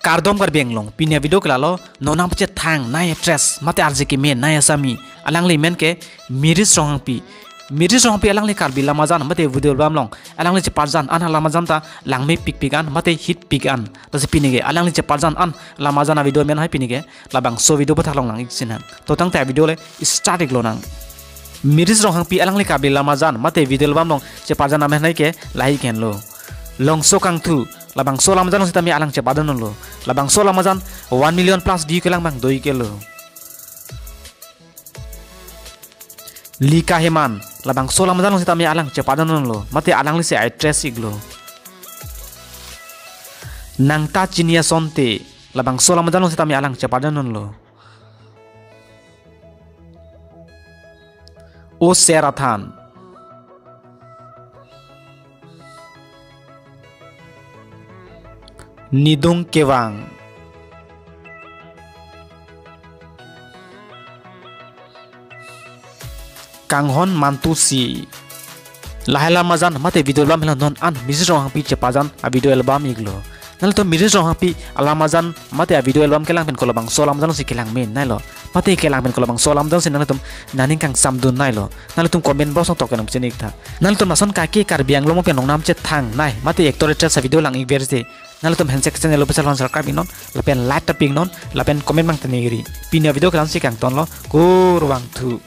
Kardom kar benglong pinya video kelalo nonang pece thang nai stress mate arje ke men nai asami alang le men ke miris rohang pi alang le kar bi lamazan mate video album long alang le che parjan an lamazan ta langme pikan mate hit pikan to se pinige alang le che parjan an lamazan video men hai pinige labang so video bathak long lang iksin to tang ta video le start ik lo nang miris rohang pi alang le kar bi lamazan mate video album long che parjan amen hai ke lahi ken lo long so kang thu labang so lamazan long sitami alang che padan lo labang so lamazan 1 million plus di kelang bang doi ke lo lika heman labang so lamazan long sitami alang che padan lo mate alang li se address iglo nangta chinia sonte labang so lamazan long sitami alang che padan lo o serathan Nidung Kewang Kanghon Mantusi Lahela Mazan mate video album non an misis rohang pi cepajan a video album iglo nal to misis rohang pi alamazan mate a video album kelang pen kolabang solam jan si kelang men nailo mate kelang pen kolabang solam jan sin nal tum naning kang samdun nailo nal tum comment box tok kenam chenik tha nal tum nason ka ke kar biang lomo pe nong nam che thang nai mate actor sa video lang ig verse nalo tum handshake channel lo pesal subscribe non lapen like taping non lapen comment mang tanigri pinya video kan si kang ton lo kur wang thu